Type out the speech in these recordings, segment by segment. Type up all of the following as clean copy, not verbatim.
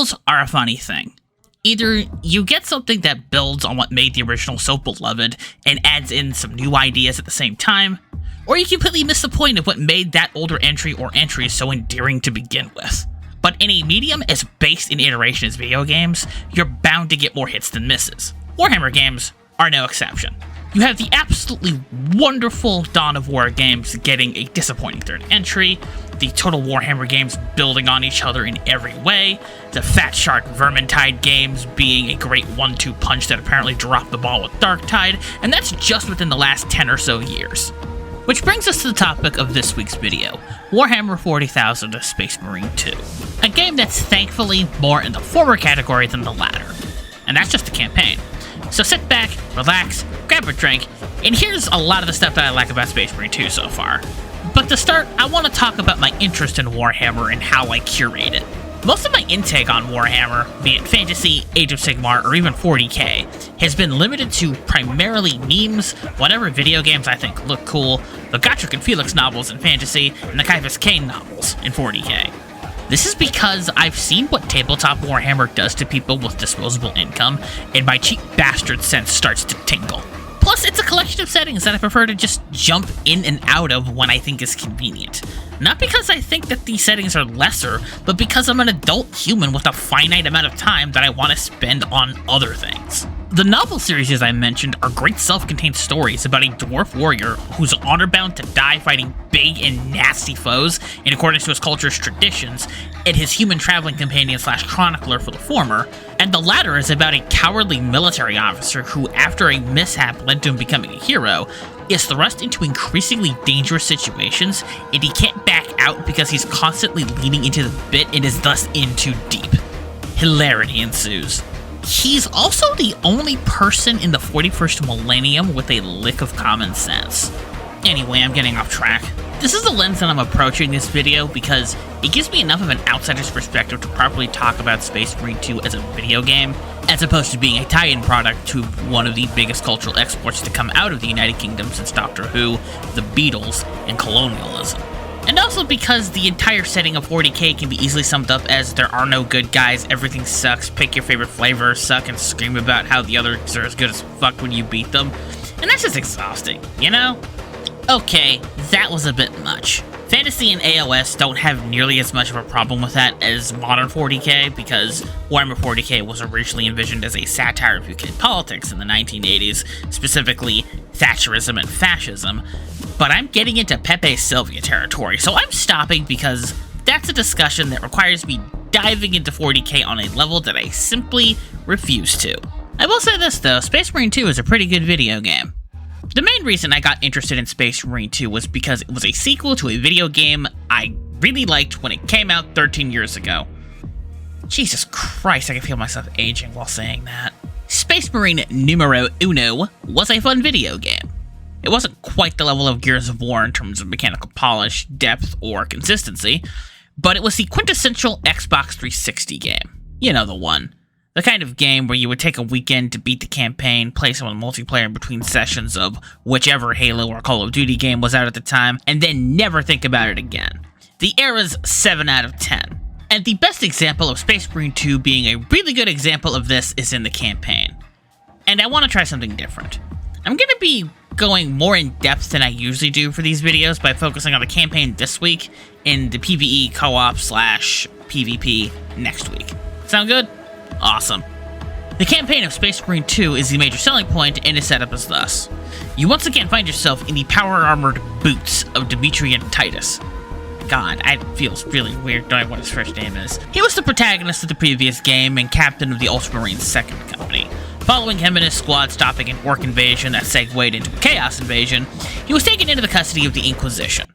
sequels are a funny thing. Either you get something that builds on what made the original so beloved and adds in some new ideas at the same time, or you completely miss the point of what made that older entry or entries so endearing to begin with. But in a medium as based in iteration as video games, you're bound to get more hits than misses. Warhammer games are no exception. You have the absolutely wonderful Dawn of War games getting a disappointing third entry, the Total Warhammer games building on each other in every way, the Fat Shark Vermintide games being a great 1-2 punch that apparently dropped the ball with Darktide, and that's just within the last 10 or so years. Which brings us to the topic of this week's video, Warhammer 40,000: A Space Marine 2. A game that's thankfully more in the former category than the latter. And that's just the campaign. So sit back, relax, grab a drink, and here's a lot of the stuff that I like about Space Marine 2 so far. But to start, I want to talk about my interest in Warhammer and how I curate it. Most of my intake on Warhammer, be it Fantasy, Age of Sigmar, or even 40k, has been limited to primarily memes, whatever video games I think look cool, the Gotrek and Felix novels in Fantasy, and the Kaivis Kane novels in 40k. This is because I've seen what tabletop Warhammer does to people with disposable income, and my cheap bastard sense starts to tingle. Plus, it's a collection of settings that I prefer to just jump in and out of when I think is convenient. Not because I think that these settings are lesser, but because I'm an adult human with a finite amount of time that I want to spend on other things. The novel series, as I mentioned, are great self-contained stories about a dwarf warrior who's honor-bound to die fighting big and nasty foes in accordance to his culture's traditions, and his human traveling companion / chronicler for the former, and the latter is about a cowardly military officer who, after a mishap led to him becoming a hero, is thrust into increasingly dangerous situations, and he can't back out because he's constantly leaning into the bit and is thus in too deep. Hilarity ensues. He's also the only person in the 41st millennium with a lick of common sense. Anyway, I'm getting off track. This is the lens that I'm approaching this video because it gives me enough of an outsider's perspective to properly talk about Space Marine 2 as a video game, as opposed to being a tie-in product to one of the biggest cultural exports to come out of the United Kingdom since Doctor Who, the Beatles, and colonialism. And also because the entire setting of 40k can be easily summed up as there are no good guys, everything sucks, pick your favorite flavor, suck and scream about how the others are as good as fuck when you beat them. And that's just exhausting, you know? Okay, that was a bit much. Fantasy and AOS don't have nearly as much of a problem with that as modern 40k, because Warhammer 40k was originally envisioned as a satire of UK politics in the 1980s, specifically Thatcherism and fascism, but I'm getting into Pepe Sylvia territory, so I'm stopping because that's a discussion that requires me diving into 40k on a level that I simply refuse to. I will say this though, Space Marine 2 is a pretty good video game. The main reason I got interested in Space Marine 2 was because it was a sequel to a video game I really liked when it came out 13 years ago. Jesus Christ, I can feel myself aging while saying that. Space Marine Numero Uno was a fun video game. It wasn't quite the level of Gears of War in terms of mechanical polish, depth, or consistency, but it was the quintessential Xbox 360 game. You know the one. The kind of game where you would take a weekend to beat the campaign, play some multiplayer in between sessions of whichever Halo or Call of Duty game was out at the time, and then never think about it again. The era's 7 out of 10. And the best example of Space Marine 2 being a really good example of this is in the campaign. And I want to try something different. I'm going to be going more in depth than I usually do for these videos by focusing on the campaign this week and the PvE co-op / PvP next week. Sound good? Awesome. The campaign of Space Marine 2 is the major selling point and is set up as thus. You once again find yourself in the power-armored boots of Dimitri and Titus. God, it feels really weird knowing what his first name is. He was the protagonist of the previous game and captain of the Ultramarines 2nd Company. Following him and his squad stopping an orc invasion that segued into a chaos invasion, he was taken into the custody of the Inquisition.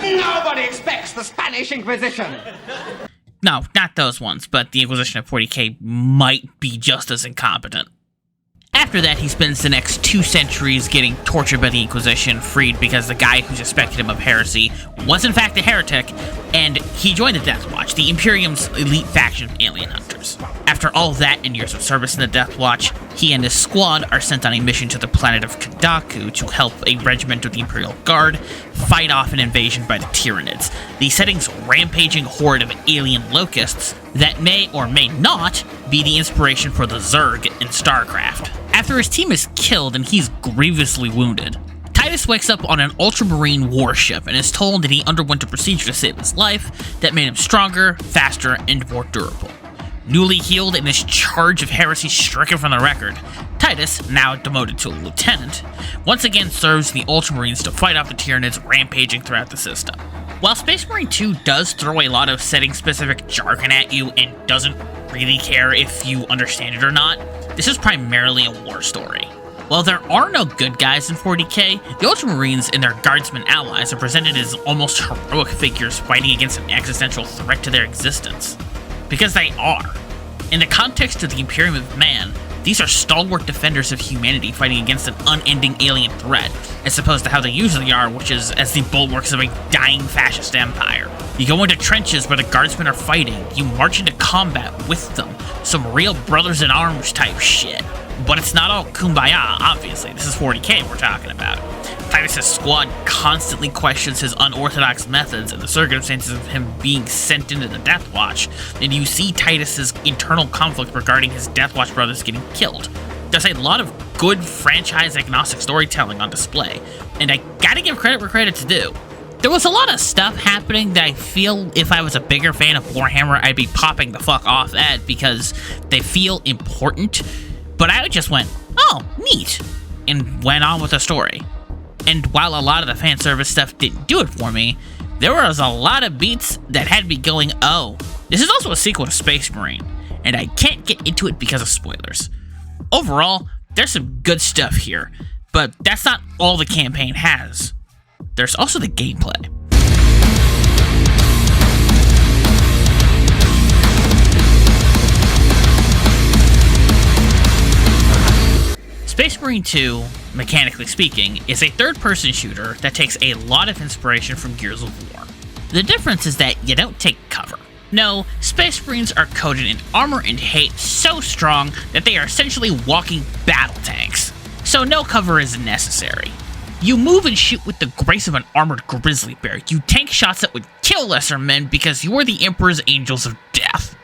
Nobody expects the Spanish Inquisition! No, not those ones, but the Inquisition of 40k might be just as incompetent. After that, he spends the next 2 centuries getting tortured by the Inquisition, freed because the guy who suspected him of heresy was in fact a heretic, and he joined the Death Watch, the Imperium's elite faction of alien hunters. After all that and years of service in the Death Watch, he and his squad are sent on a mission to the planet of Kadaku to help a regiment of the Imperial Guard fight off an invasion by the Tyranids, the setting's rampaging horde of alien locusts that may or may not be the inspiration for the Zerg in StarCraft. After his team is killed and he's grievously wounded, Titus wakes up on an ultramarine warship and is told that he underwent a procedure to save his life that made him stronger, faster, and more durable. Newly healed and his charge of heresy stricken from the record, Titus, now demoted to a lieutenant, once again serves the Ultramarines to fight off the Tyranids rampaging throughout the system. While Space Marine 2 does throw a lot of setting-specific jargon at you and doesn't really care if you understand it or not, this is primarily a war story. While there are no good guys in 40k, the Ultramarines and their guardsmen allies are presented as almost heroic figures fighting against an existential threat to their existence. Because they are. In the context of the Imperium of Man, these are stalwart defenders of humanity fighting against an unending alien threat, as opposed to how they usually are, which is as the bulwarks of a dying fascist empire. You go into trenches where the guardsmen are fighting, you march into combat with them, some real brothers in arms type shit. But it's not all kumbaya, obviously. This is 40k we're talking about. Titus' squad constantly questions his unorthodox methods and the circumstances of him being sent into the Death Watch, and you see Titus' internal conflict regarding his Death Watch brothers getting killed. There's a lot of good franchise-agnostic storytelling on display, and I gotta give credit where credit's due. There was a lot of stuff happening that I feel if I was a bigger fan of Warhammer, I'd be popping the fuck off at because they feel important, but I just went, oh, neat, and went on with the story. And while a lot of the fan service stuff didn't do it for me, there was a lot of beats that had me going, oh, this is also a sequel to Space Marine, and I can't get into it because of spoilers. Overall, there's some good stuff here, but that's not all the campaign has. There's also the gameplay. Space Marine 2, mechanically speaking, is a third-person shooter that takes a lot of inspiration from Gears of War. The difference is that you don't take cover. No, Space Marines are coated in armor and hate so strong that they are essentially walking battle tanks, so no cover is necessary. You move and shoot with the grace of an armored grizzly bear. You tank shots that would kill lesser men because you are the Emperor's Angels of Death.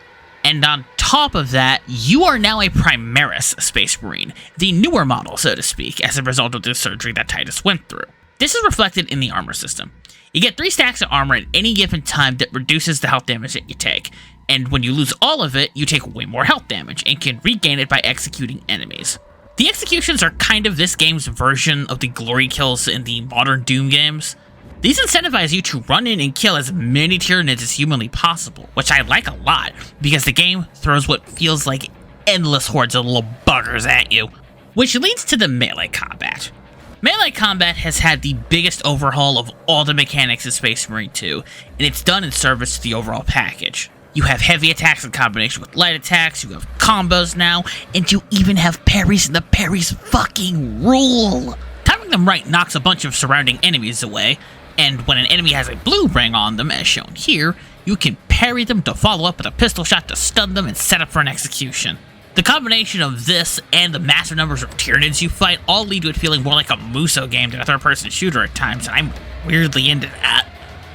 And on top of that, you are now a Primaris Space Marine, the newer model, so to speak, as a result of the surgery that Titus went through. This is reflected in the armor system. You get 3 stacks of armor at any given time that reduces the health damage that you take, and when you lose all of it, you take way more health damage, and can regain it by executing enemies. The executions are kind of this game's version of the glory kills in the modern Doom games. These incentivize you to run in and kill as many Tyranids as humanly possible, which I like a lot, because the game throws what feels like endless hordes of little buggers at you. Which leads to the melee combat. Melee combat has had the biggest overhaul of all the mechanics in Space Marine 2, and it's done in service to the overall package. You have heavy attacks in combination with light attacks, you have combos now, and you even have parries, and the parries fucking rule! Timing them right knocks a bunch of surrounding enemies away, and when an enemy has a blue ring on them, as shown here, you can parry them to follow up with a pistol shot to stun them and set up for an execution. The combination of this and the massive numbers of Tyranids you fight all lead to it feeling more like a Muso game than a third-person shooter at times, and I'm weirdly into that.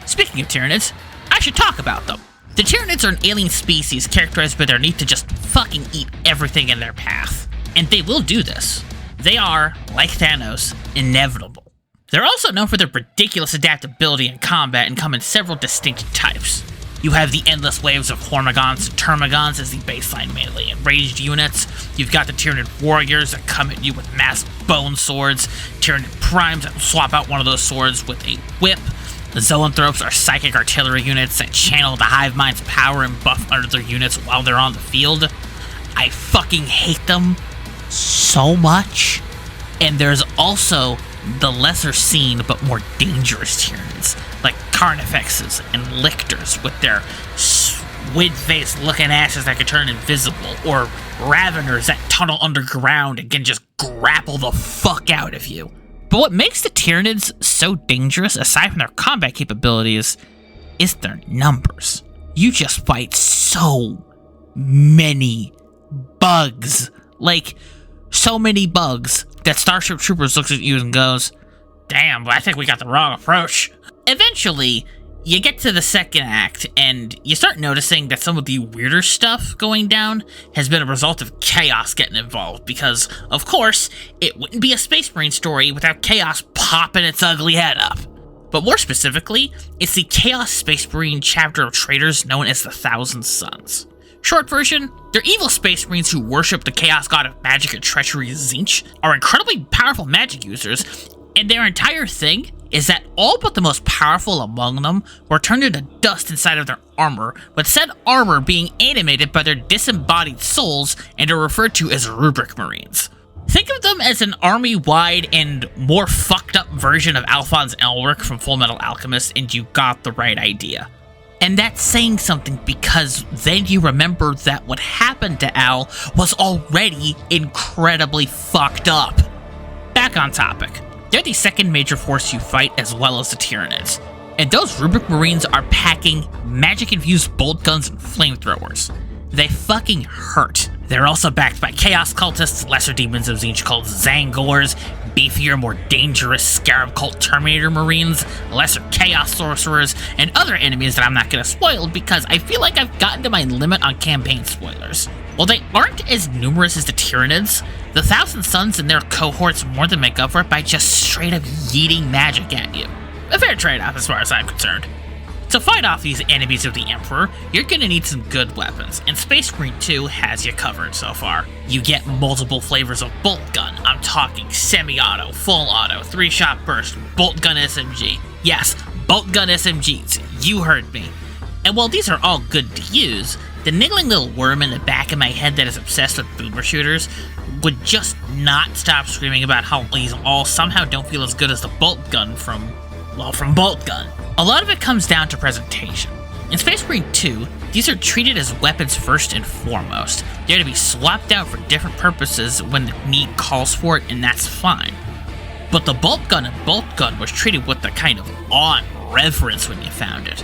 Speaking of Tyranids, I should talk about them. The Tyranids are an alien species characterized by their need to just fucking eat everything in their path. And they will do this. They are, like Thanos, inevitable. They're also known for their ridiculous adaptability in combat and come in several distinct types. You have the endless waves of Hormigons and Termagons as the baseline melee and ranged units. You've got the Tyranid warriors that come at you with massive bone swords, Tyranid primes that swap out one of those swords with a whip. The Zoanthropes are psychic artillery units that channel the hive mind's power and buff under their units while they're on the field. I fucking hate them so much. And there's also the lesser seen but more dangerous Tyranids, like Carnifexes and Lictors with their wind-faced looking asses that can turn invisible, or raveners that tunnel underground and can just grapple the fuck out of you. But what makes the Tyranids so dangerous, aside from their combat capabilities, is their numbers. You just fight so many bugs. Like, so many bugs that Starship Troopers looks at you and goes, damn, I think we got the wrong approach. Eventually, you get to the second act, and you start noticing that some of the weirder stuff going down has been a result of Chaos getting involved, because, of course, it wouldn't be a Space Marine story without Chaos popping its ugly head up. But more specifically, it's the Chaos Space Marine chapter of traitors known as the 1,000 Suns. Short version, they're evil Space Marines who worship the Chaos God of Magic and Treachery Tzeentch, are incredibly powerful magic users, and their entire thing is that all but the most powerful among them were turned into dust inside of their armor, with said armor being animated by their disembodied souls and are referred to as Rubric Marines. Think of them as an army-wide and more fucked up version of Alphonse Elric from Fullmetal Alchemist, and you got the right idea. And that's saying something, because then you remember that what happened to Al was already incredibly fucked up. Back on topic. They're the second major force you fight, as well as the Tyranids. And those Rubric Marines are packing magic-infused bolt guns and flamethrowers. They fucking hurt. They're also backed by Chaos Cultists, lesser demons of Tzeentch called Zangors, beefier, more dangerous Scarab Cult Terminator Marines, lesser Chaos Sorcerers, and other enemies that I'm not gonna spoil because I feel like I've gotten to my limit on campaign spoilers. While they aren't as numerous as the Tyranids, the 1,000 Suns and their cohorts more than make up for it by just straight up yeeting magic at you. A fair trade-off as far as I'm concerned. To fight off these enemies of the Emperor, you're gonna need some good weapons, and Space Marine 2 has you covered so far. You get multiple flavors of bolt gun. I'm talking semi-auto, full auto, 3-shot burst, bolt gun SMG. Yes, bolt gun SMGs, you heard me. And while these are all good to use, the niggling little worm in the back of my head that is obsessed with boomer shooters would just not stop screaming about how these all somehow don't feel as good as the bolt gun from Bolt Gun. A lot of it comes down to presentation. In Space Marine 2, these are treated as weapons first and foremost. They're to be swapped out for different purposes when the need calls for it, and that's fine. But the Bolt Gun and Bolt Gun was treated with the kind of awe and reverence when you found it.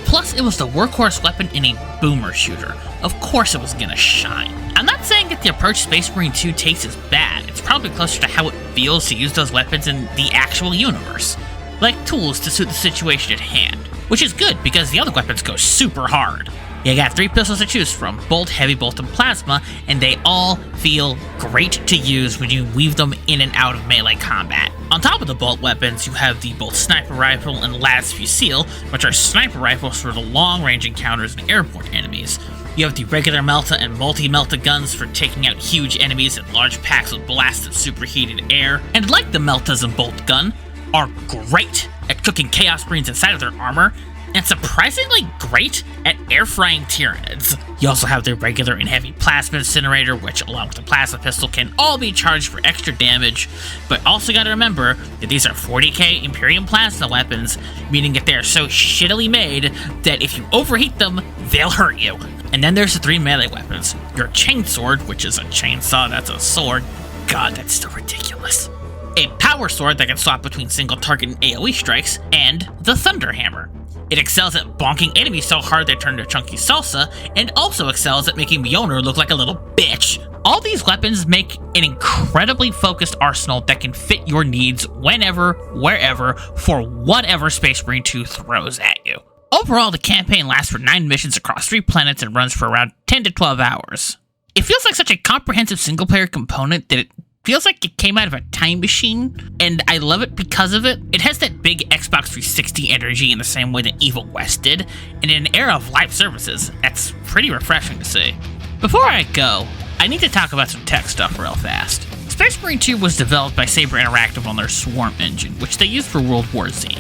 Plus, it was the workhorse weapon in a boomer shooter. Of course it was gonna shine. I'm not saying that the approach Space Marine 2 takes is bad. It's probably closer to how it feels to use those weapons in the actual universe. Like tools to suit the situation at hand, which is good because the other weapons go super hard. You got 3 pistols to choose from, Bolt, Heavy Bolt, and Plasma, and they all feel great to use when you weave them in and out of melee combat. On top of the Bolt weapons, you have the Bolt Sniper Rifle and Lattice Fusil, which are sniper rifles for the long-range encounters and airport enemies. You have the regular Melta and multi-Melta guns for taking out huge enemies in large packs with blasted superheated air, and like the Meltas and Bolt Gun, are great at cooking Chaos Marines inside of their armor, and surprisingly great at air-frying Tyranids. You also have the regular and heavy Plasma Incinerator, which along with the Plasma Pistol can all be charged for extra damage, but also gotta remember that these are 40k Imperial Plasma weapons, meaning that they are so shittily made that if you overheat them, they'll hurt you. And then there's the 3 melee weapons. Your Chainsword, which is a chainsaw that's a sword. God, that's so ridiculous. A power sword that can swap between single target and AoE strikes, and the Thunder Hammer. It excels at bonking enemies so hard they turn to chunky salsa, and also excels at making Mjolnir look like a little bitch. All these weapons make an incredibly focused arsenal that can fit your needs whenever, wherever, for whatever Space Marine 2 throws at you. Overall, the campaign lasts for 9 missions across 3 planets and runs for around 10 to 12 hours. It feels like such a comprehensive single-player component that it feels like it came out of a time machine, and I love it because of it. It has that big Xbox 360 energy in the same way that Evil West did, and in an era of live services, that's pretty refreshing to see. Before I go, I need to talk about some tech stuff real fast. Space Marine 2 was developed by Saber Interactive on their Swarm engine, which they used for World War Z.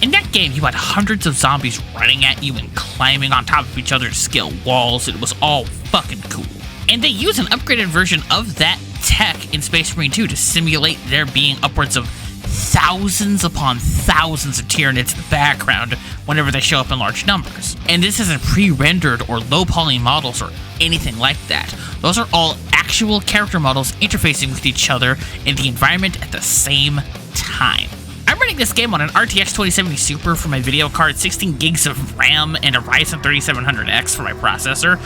In that game, you had hundreds of zombies running at you and climbing on top of each other to scale walls. It was all fucking cool. And they use an upgraded version of that tech in Space Marine 2 to simulate there being upwards of thousands upon thousands of Tyranids in the background whenever they show up in large numbers. And this isn't pre-rendered or low-poly models or anything like that. Those are all actual character models interfacing with each other in the environment at the same time. I'm running this game on an RTX 2070 Super for my video card, 16 gigs of RAM, and a Ryzen 3700X for my processor.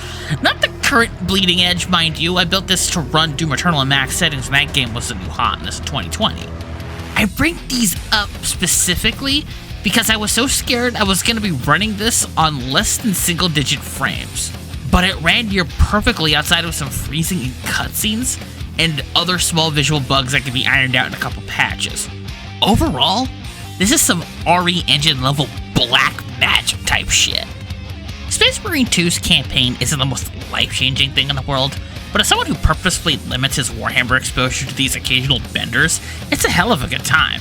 Not the current bleeding edge, mind you. I built this to run Doom Eternal in max settings when that game was the new hotness in 2020. I bring these up specifically because I was so scared I was going to be running this on less than single-digit frames. But it ran near perfectly outside of some freezing in cutscenes and other small visual bugs that could be ironed out in a couple patches. Overall, this is some RE engine level black magic type shit. Space Marine 2's campaign isn't the most life-changing thing in the world, but as someone who purposefully limits his Warhammer exposure to these occasional benders, it's a hell of a good time.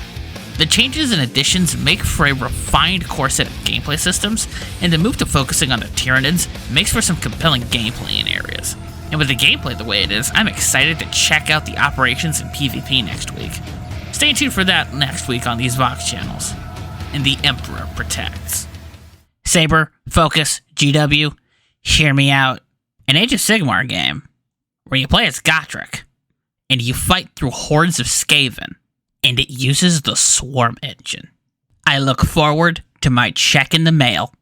The changes and additions make for a refined core set of gameplay systems, and the move to focusing on the Tyranids makes for some compelling gameplay in areas. And with the gameplay the way it is, I'm excited to check out the operations in PvP next week. Stay tuned for that next week on these Vox channels. And the Emperor protects. Saber, Focus, GW, hear me out. An Age of Sigmar game where you play as Gotrek and you fight through hordes of Skaven, and it uses the Swarm engine. I look forward to my check in the mail